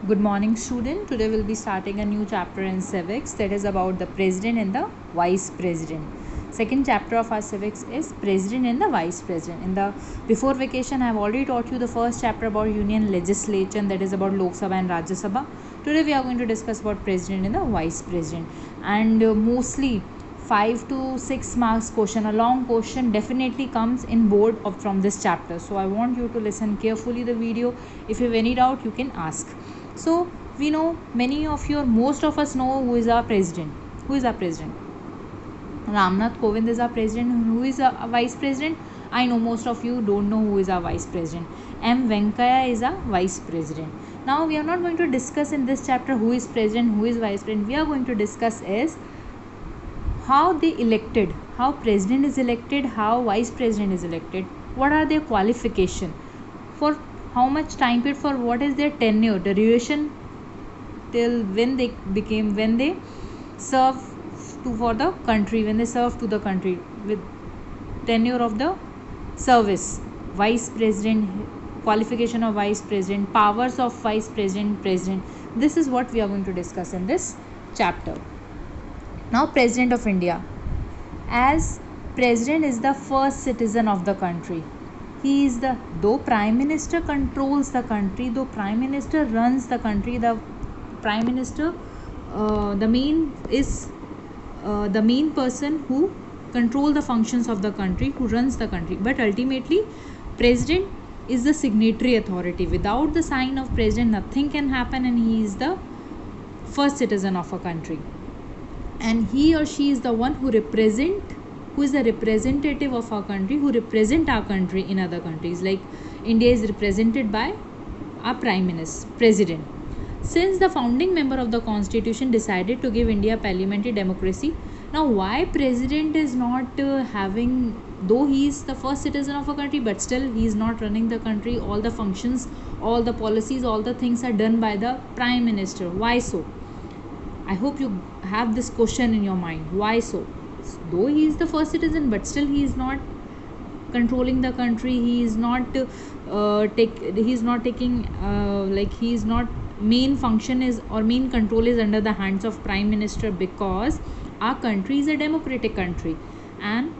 Good morning, student. Today we'll be starting a new chapter in civics, that is about the president and the vice president. Second chapter of our civics is president and the vice president. In the before vacation, I have already taught you the first chapter about union legislature, that is about Lok Sabha and Rajya Sabha. Today we are going to discuss about president and the vice president, and mostly 5 to 6 marks question, a long question definitely comes in board from this chapter. So I want you to listen carefully the video. If you have any doubt, you can ask. So we know, most of us know who is our president. Who is our president? Ramnath Kovind is our president. Who is our vice president? I know most of you don't know who is our vice president. M. Venkaya is our vice president. Now we are not going to discuss in this chapter who is president, who is vice president. We are going to discuss is how they elected, how president is elected, how vice president is elected, what are their qualification, for how much time period, for what is their tenure, the duration till when they serve for the country, when they serve to the country, with tenure of the service, vice president, qualification of vice president, powers of vice president, president. This is what we are going to discuss in this chapter. Now, President of India. As President is the first citizen of the country. He is though Prime Minister controls the country, though Prime Minister runs the country, the Prime Minister, the main person who control the functions of the country, who runs the country. But ultimately, President is the signatory authority. Without the sign of President, nothing can happen, and he is the first citizen of a country. And he or she is the one who is the representative of our country, who represent our country in other countries. Like India is represented by our Prime Minister, President. Since the founding member of the Constitution decided to give India parliamentary democracy, now why President is not having, though he is the first citizen of a country, but still he is not running the country, all the functions, all the policies, all the things are done by the Prime Minister. Why so? I hope you have this question in your mind. Why so? Though he is the first citizen, but still he is not controlling the country. He is not main function is, or main control is under the hands of Prime Minister, because our country is a democratic country and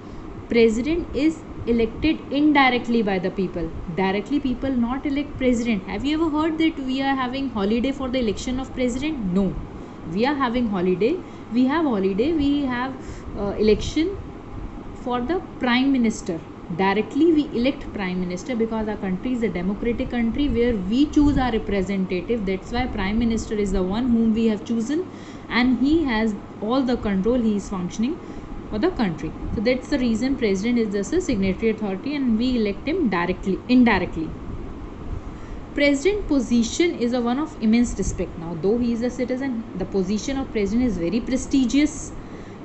president is elected indirectly by the people. Directly people not elect president. Have you ever heard that we are having holiday for the election of president? No. We are having holiday. We have election for the Prime Minister. Directly we elect Prime Minister because our country is a democratic country where we choose our representative. That's why Prime Minister is the one whom we have chosen, and he has all the control. He is functioning for the country. So that's the reason President is just a signatory authority, and we elect him indirectly. President position is a one of immense respect. Now, though he is a citizen, the position of president is very prestigious,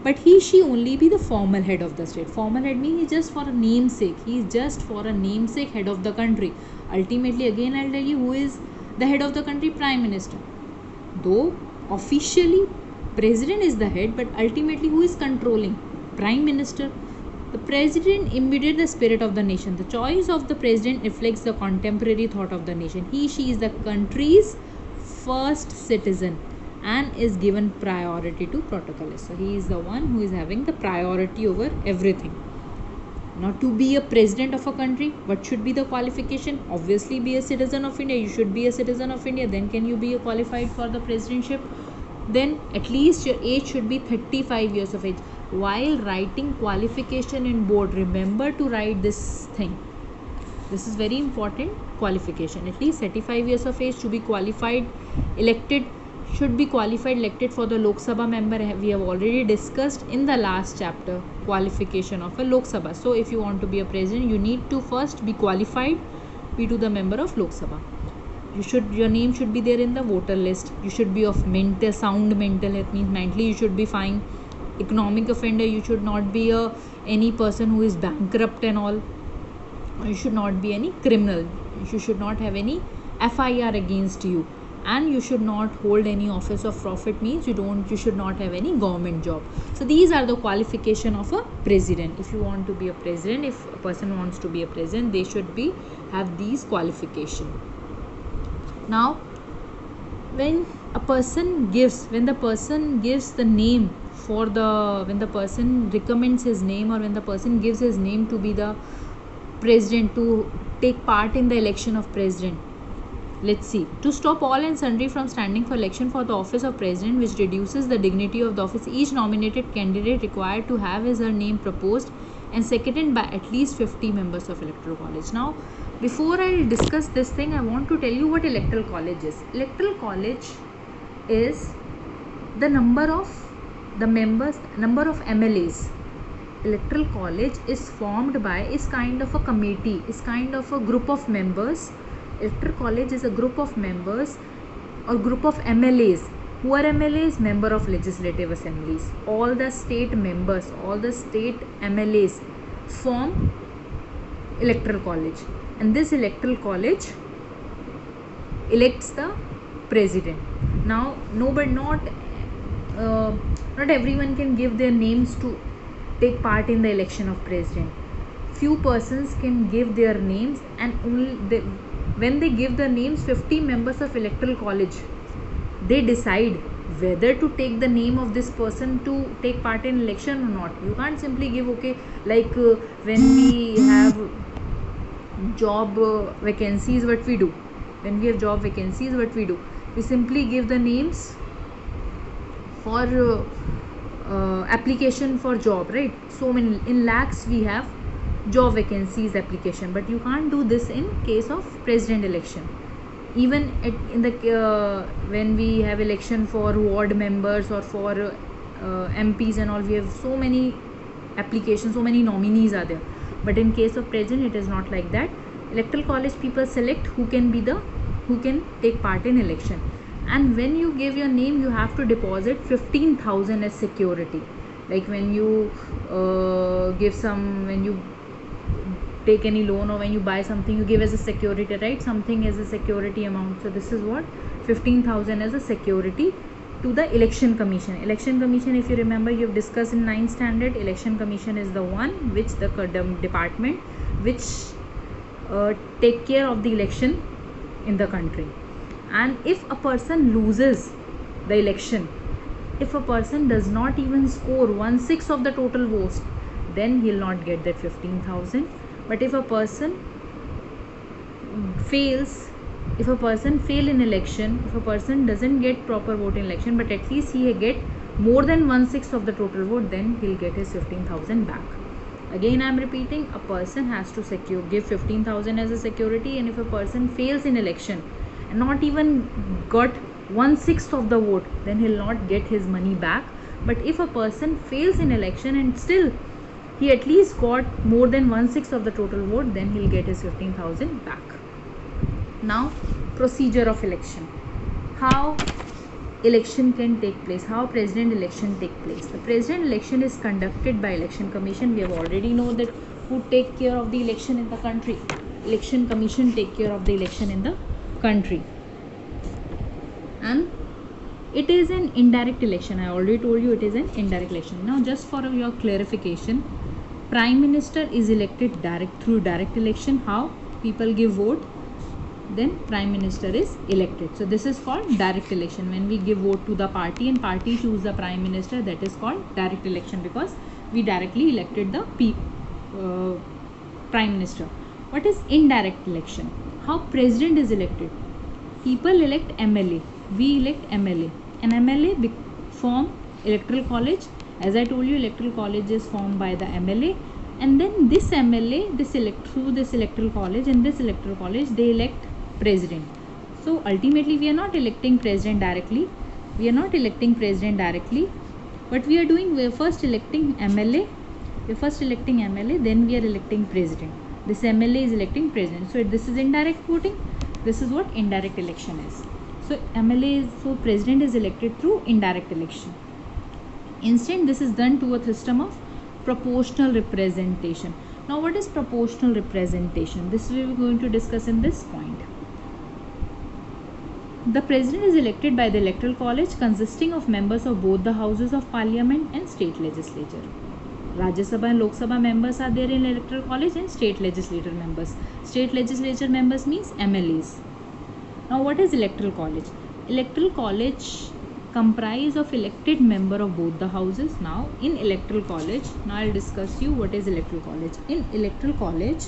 but she only be the formal head of the state. Formal head means he just for a namesake. He is just for a namesake head of the country. Ultimately, again I'll tell you who is the head of the country: Prime Minister. Though officially president is the head, but ultimately who is controlling? Prime Minister. The president embodied the spirit of the nation. The choice of the president reflects the contemporary thought of the nation. She is the country's first citizen and is given priority to protocol. So he is the one who is having the priority over everything. Now, to be a president of a country, what should be the qualification? Obviously be a citizen of India. You should be a citizen of India. Then can you be qualified for the presidentship? Then at least your age should be 35 years of age. While writing qualification in board, remember to write this thing. This is very important. Qualification, at least 35 years of age to be qualified, elected, should be qualified, elected for the Lok Sabha member. We have already discussed in the last chapter qualification of a Lok Sabha. So if you want to be a president, you need to first be qualified, be to the member of Lok Sabha. Your name should be there in the voter list. You should be of sound mental health, means mentally you should be fine. Economic offender, you should not be any person who is bankrupt and all. You should not be any criminal. You should not have any FIR against you, and you should not hold any office of profit, means you should not have any government job. So these are the qualification of a president. If you want to be a president, if a person wants to be a president, they should have these qualification. Now when a person gives, when the person gives the name for the, when the person recommends his name, or when the person gives his name to be the president, to take part in the election of president. Let's see. To stop all and sundry from standing for election for the office of president, which reduces the dignity of the office, each nominated candidate required to have his or her name proposed and seconded by at least 50 members of electoral college. Now, before I discuss this thing, I want to tell you what electoral college is. Electoral college is the number of the members, number of MLAs. Electoral college is formed by, is kind of a committee, is kind of a group of members. Electoral college is a group of members or group of MLAs. Who are MLAs? Member of legislative assemblies. All the state members, all the state MLAs form electoral college, and this electoral college elects the president. Now, not everyone can give their names to take part in the election of president. Few persons can give their names, and only when they give the names, 50 members of electoral college, they decide whether to take the name of this person to take part in election or not. You can't simply give, okay, like when we have job vacancies, what we do? When we have job vacancies, what we do? We simply give the names for application for job, right? So many, in lakhs we have job vacancies application, but you can't do this in case of president election. Even in the when we have election for ward members or for MPs and all, we have so many applications, so many nominees are there. But in case of president, it is not like that. Electoral college people select who can be the, who can take part in election. And when you give your name, you have to deposit 15,000 as security. Like when you give some, when you take any loan or when you buy something, you give as a security, right? Something as a security amount. So this is what 15,000 as a security to the election commission. Election commission, if you remember, you have discussed in 9th standard. Election commission is the one which the department which take care of the election in the country. And if a person loses the election, if a person does not even score 1/6 of the total votes, then he'll not get that 15,000. But if a person fails, if a person fail in election, if a person doesn't get proper vote in election, but at least he get more than 1/6 of the total vote, then he'll get his 15,000 back. Again, I am repeating, a person has to give 15,000 as a security, and if a person fails in election and not even got 1/6 of the vote, then he'll not get his money back. But if a person fails in election and still he at least got more than 1/6 of the total vote, then he'll get his 15,000 back. Now, procedure of election. How election can take place, how president election take place. The president election is conducted by election commission. We have already know that who take care of the election in the country. Election commission take care of the election in the country. And it is an indirect election. I already told you it is an indirect election. Now, just for your clarification, prime minister is elected through direct election. How? People give vote, then prime minister is elected. So this is called direct election. When we give vote to the party and party choose the prime minister, that is called direct election, because we directly elected the prime minister. What is indirect election? How president is elected? People elect MLA. We elect MLA. An MLA form electoral college. As I told you, electoral college is formed by the MLA, and then this MLA, through this electoral college, and this electoral college, they elect president. So ultimately, we are not electing president directly. We are not electing president directly. What we are doing, we are first electing MLA. We are first electing MLA, then we are electing president. This MLA is electing president. So this is indirect voting. This is what indirect election is. So so president is elected through indirect election. Instead, this is done to a system of proportional representation. Now, what is proportional representation? This we are going to discuss in this point. The president is elected by the electoral college consisting of members of both the houses of parliament and state legislature. Rajya Sabha and Lok Sabha members are there in electoral college, and state legislature members. State legislature members means MLAs. Now, what is electoral college? Electoral college comprise of elected member of both the houses. Now in electoral college, now I'll discuss you what is electoral college. In electoral college,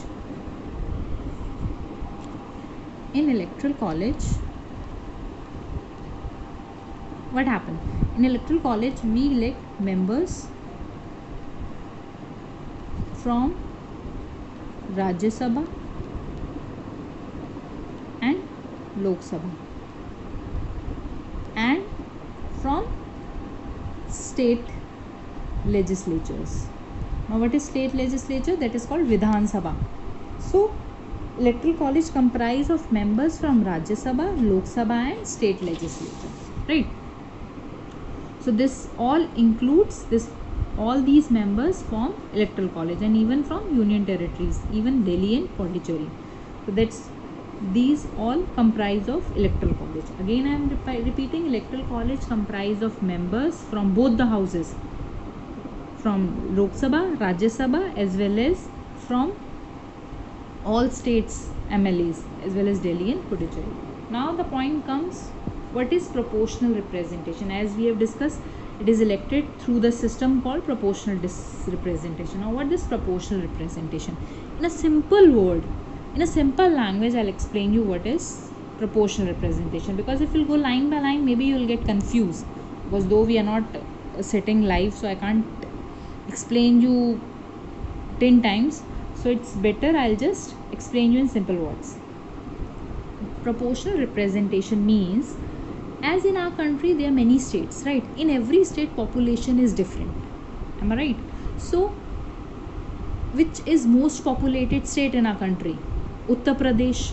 what happened? In electoral college, we elect members from Rajya Sabha and Lok Sabha and from state legislatures. Now what is state legislature? That is called Vidhan Sabha. So electoral college comprise of members from Rajya Sabha, Lok Sabha and state legislature, right? So this all includes all these members form electoral college, and even from union territories, even Delhi and Pondicherry. So these all comprise of electoral college. Again I am repeating, electoral college comprise of members from both the houses, from Lok Sabha, Rajya Sabha, as well as from all states MLAs, as well as Delhi and Puducherry. Now the point comes, what is proportional representation? As we have discussed, it is elected through the system called proportional representation. Now what is proportional representation? In a simple word, in a simple language, I'll explain you what is proportional representation, because if you'll go line by line, maybe you'll get confused, because though we are not sitting live, so I can't explain you 10 times. So it's better I'll just explain you in simple words. Proportional representation means, as in our country there are many states, right? In every state population is different, am I right? So which is most populated state in our country? Uttar Pradesh.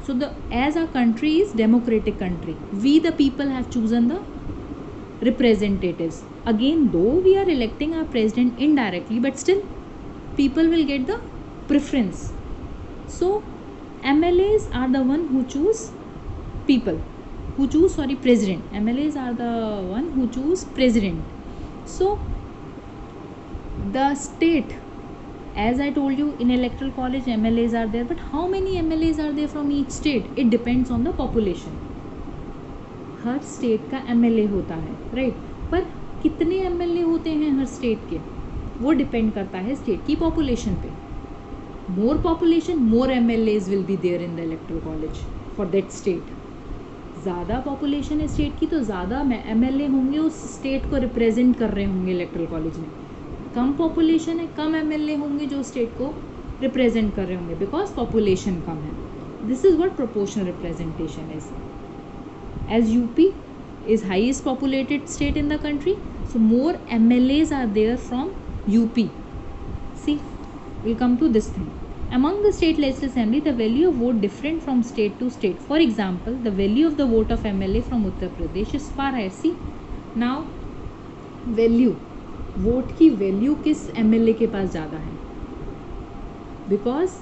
So as our country is democratic country, we the people have chosen the representatives. Again, though we are electing our president indirectly, but still people will get the preference. So MLAs are the one who choose president. MLAs are the one who choose president. So the state, as I told you, in electoral college MLAs are there, but how many MLAs are there from each state? It depends on the population. Her state का MLA होता है, right? पर कितने MLA होते हैं हर state के, वो depend करता है स्टेट की पॉपुलेशन पे. More population, more MLAs will be there in the electoral college for that state. ज़्यादा पॉपुलेशन है स्टेट की, तो ज़्यादा MLA होंगे, उस स्टेट को रिप्रेजेंट कर रहे होंगे इलेक्टोरल कॉलेज में. कम पॉपुलेशन है, कम MLA होंगे जो स्टेट को रिप्रेजेंट कर रहे होंगे, बिकॉज पॉपुलेशन कम है. This is what proportional representation is. As UP is highest populated state in the country, so more MLAs are there from UP. See, we'll come to this thing. Among the state legislative assembly, the value of vote different from state to state. For example, the value of the vote of MLA from Uttar Pradesh is far higher. See, now value, vote की value किस MLA के पास ज़्यादा है? Because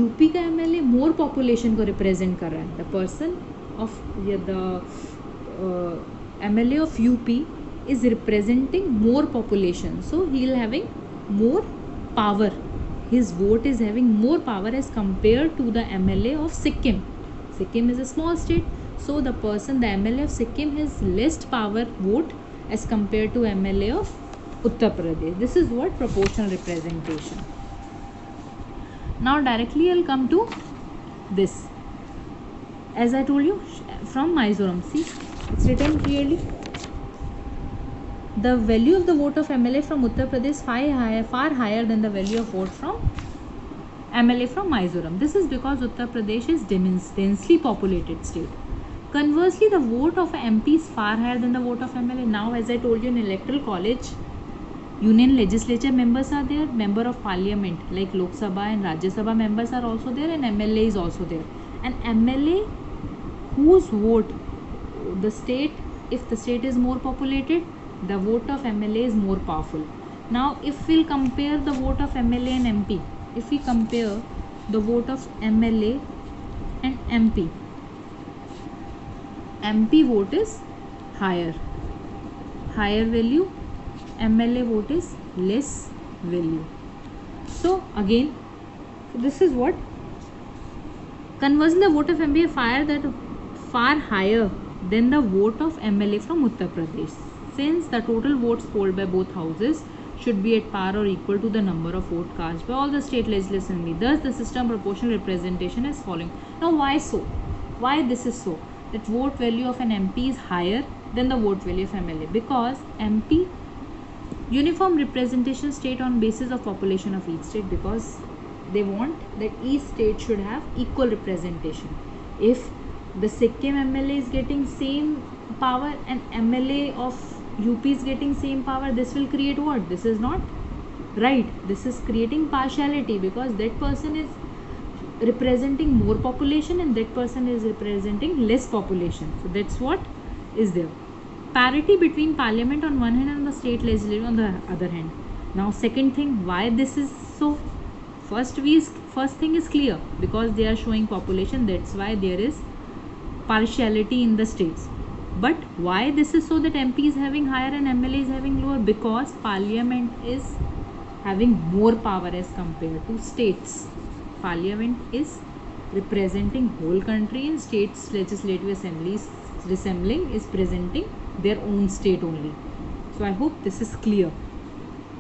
UP का MLA more population को represent कर रहा है. The person of the MLA of UP is representing more population, so he will having more power. His vote is having more power as compared to the MLA of Sikkim. Sikkim is a small state, so the MLA of Sikkim has less power vote as compared to MLA of Uttar Pradesh. This is what proportional representation. Now directly I'll come to this. As I told you, from Mizoram, see, it's written clearly. The value of the vote of MLA from Uttar Pradesh far higher than the value of vote from MLA from Mizoram. This is because Uttar Pradesh is densely populated state. Conversely, the vote of MP is far higher than the vote of MLA. Now, as I told you, in electoral college, union legislature members are there, member of parliament like Lok Sabha and Rajya Sabha members are also there, and MLA is also there. And MLA whose vote the state, if the state is more populated, the vote of MLA is more powerful. Now if we'll compare the vote of MLA and MP, if we compare the vote of MLA and MP vote is higher value, MLA vote is less value. So again, this is what. Conversely, the vote of MP is far higher then the vote of MLA from Uttar Pradesh. Since the total votes polled by both houses should be at par or equal to the number of votes cast by all the state legislative assembly. Thus, the system proportional representation is following. Now, why so? Why this is so? That vote value of an MP is higher than the vote value of MLA, because MP uniform representation state on basis of population of each state, because they want that each state should have equal representation. If the Sikkim MLA is getting same power and MLA of UP is getting same power, this will create what? This is not right. This is creating partiality, because that person is representing more population and that person is representing less population. So that's what is there. Parity between parliament on one hand and the state legislature on the other hand. Now second thing, why this is so? First thing is clear, because they are showing population, that's why there is partiality in the states. But why this is so, that MP is having higher and MLA is having lower? Because parliament is having more power as compared to states. Parliament is representing whole country and states legislative assemblies is presenting their own state only. So I hope this is clear.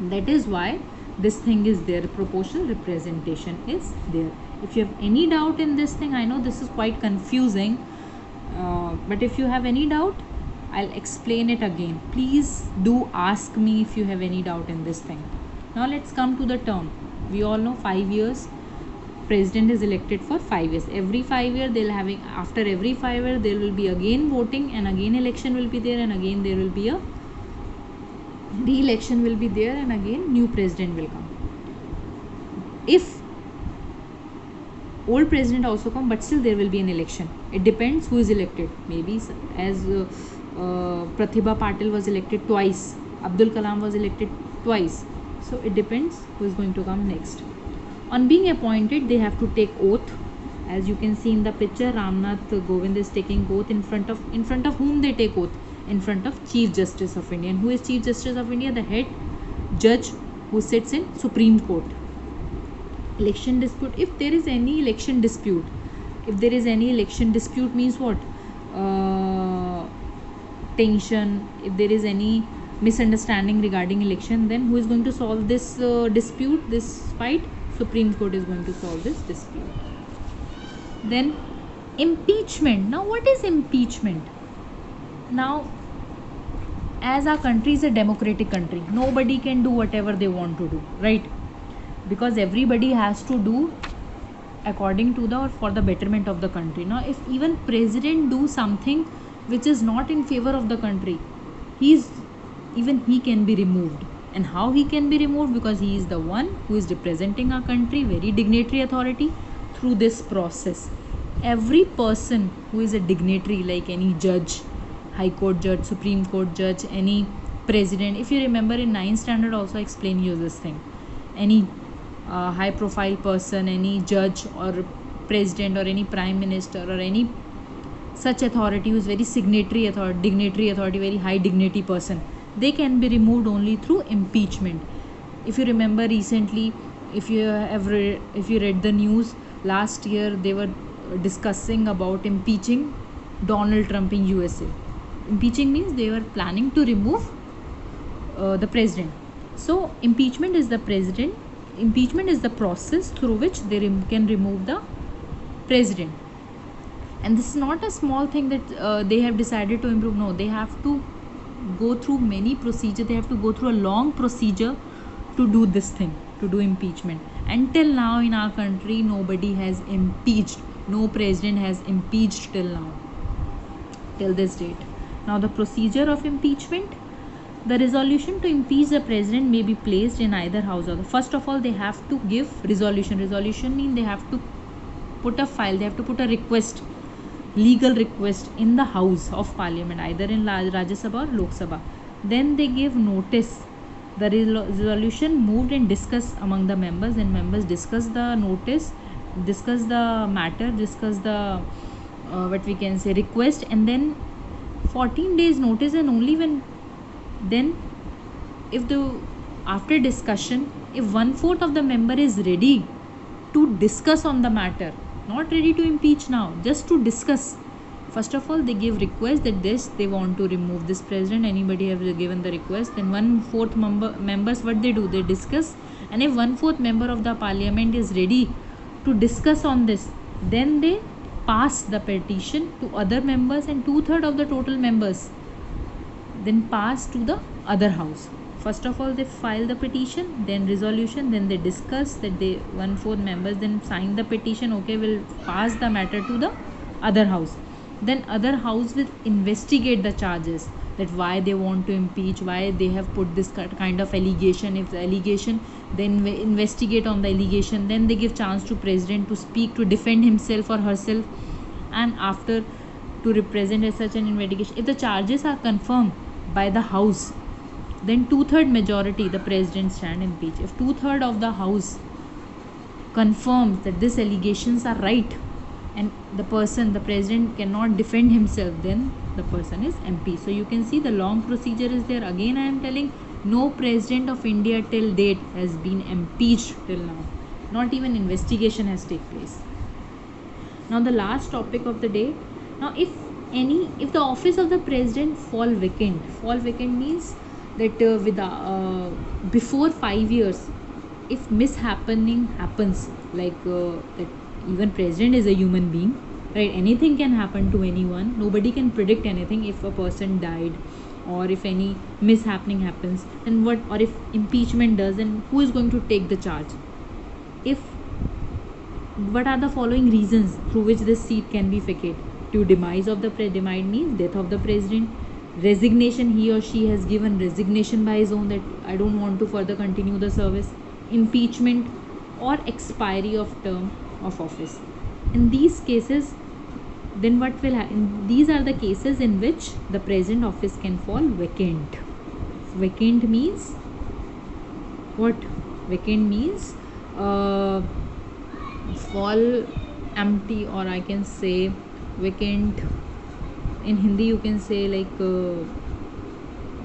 That is why this thing is there, proportional representation is there. If you have any doubt in this thing, I know this is quite confusing, but if you have any doubt, I'll explain it again. Please do ask me if you have any doubt in this thing. Now let's come to the term. We all know 5 years. President is elected for 5 years. Every 5 years they'll having, after every 5 years there will be again voting, and again election will be there, and again there will be a re-election will be there, and again new president will come. If old president also come, but still there will be an election. It depends who is elected. Maybe as Pratibha Patil was elected twice, Abdul Kalam was elected twice. So it depends who is going to come next. On being appointed, they have to take oath. As you can see in the picture, Ramnath Govind is taking oath in front of whom they take oath? In front of Chief Justice of India. And who is Chief Justice of India? The head judge who sits in Supreme Court. Election dispute. If there is any election dispute means what? Tension. If there is any misunderstanding regarding election, then who is going to solve this dispute, this fight? Supreme Court is going to solve this dispute. Then impeachment. Now what is impeachment? Now, as our country is a democratic country, nobody can do whatever they want to do, right? Because everybody has to do according to or for the betterment of the country. Now if even president do something which is not in favor of the country, he can be removed. And how he can be removed? Because he is the one who is representing our country, very dignitary authority, through this process. Every person who is a dignitary, like any judge, High Court judge, Supreme Court judge, any president, if you remember in 9th standard also I explained you this thing, any high profile person, any judge or president or any prime minister or any such authority who is very dignitary authority, very high dignity person, they can be removed only through impeachment. If you remember recently, if you read the news, last year they were discussing about impeaching Donald Trump in USA. Impeaching means they were planning to remove the president. So impeachment is the process through which they can remove the president. And this is not a small thing that they have decided to improve. No, they have to go through many procedures. They have to go through a long procedure to do this thing, to do impeachment. Until now in our country, nobody has impeached. No president has impeached till now, till this date. Now the procedure of impeachment. The resolution to impeach the president may be placed in either house or first of all they have to give resolution. Resolution means they have to put a file, they have to put a request, legal request in the house of parliament, either in Rajya Sabha or Lok Sabha. Then they give notice. The resolution moved and discussed among the members, and members discuss the notice, discuss the matter, discuss the request, and then 14 days notice. And only when then, after discussion, if 1/4 of the member is ready to discuss on the matter, not ready to impeach now, just to discuss, First of all, they give request that this they want to remove this president. Anybody have given the request, then 1/4 members what they do, they discuss, and if 1/4 member of the parliament is ready to discuss on this, then they pass the petition to other members, and 2/3 of the total members then pass to the other house. First of all, they file the petition, then resolution, then they discuss that they 1/4 members then sign the petition. Okay, will pass the matter to the other house. Then other house will investigate the charges, that why they want to impeach, why they have put this kind of allegation. If the allegation, then investigate on the allegation, then they give chance to president to speak, to defend himself or herself, and after to represent as such an investigation. If the charges are confirmed by the house, then 2/3 majority the president stand impeach. If 2/3 of the house confirms that these allegations are right and the president cannot defend himself, then the person is impeached. So you can see the long procedure is there. Again I am telling, no president of India till date has been impeached till now. Not even investigation has taken place. Now the last topic of the day. Now if the office of the president fall vacant means that before 5 years, if mishappening happens, like that even president is a human being, right? Anything can happen to anyone. Nobody can predict anything. If a person died, or if any mishappening happens, then what? Or if impeachment does, then who is going to take the charge? What are the following reasons through which this seat can be vacant? To demise of the demise means death of the president, resignation, he or she has given resignation by his own, that I don't want to further continue the service, impeachment, or expiry of term of office. In these cases, then what will happen? These are the cases in which the president office can fall vacant. Vacant means what? Vacant means fall empty, or I can say vacant in Hindi you can say like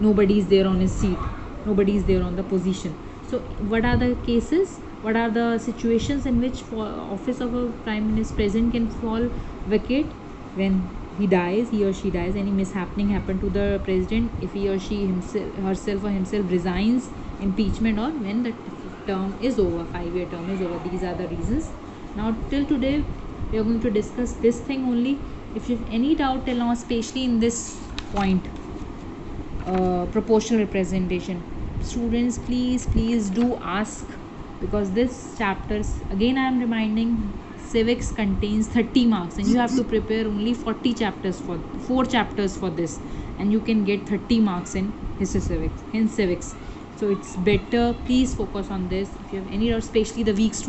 nobody is there on his seat, nobody is there on the position. So what are the cases, what are the situations in which office of a prime minister president can fall vacant? When he dies, he or she dies, any mishappening happen to the president, if he or she herself or himself resigns, impeachment, or when the term is over, 5-year term is over. These are the reasons. Now till today we are going to discuss this thing only. If you have any doubt till now, especially in this point, proportional representation, students, please do ask, because this chapters, again I am reminding, civics contains 30 marks and you have to prepare only 4 chapters for this, and you can get 30 marks in civics. So it's better, please focus on this. If you have any doubt, especially the weak students,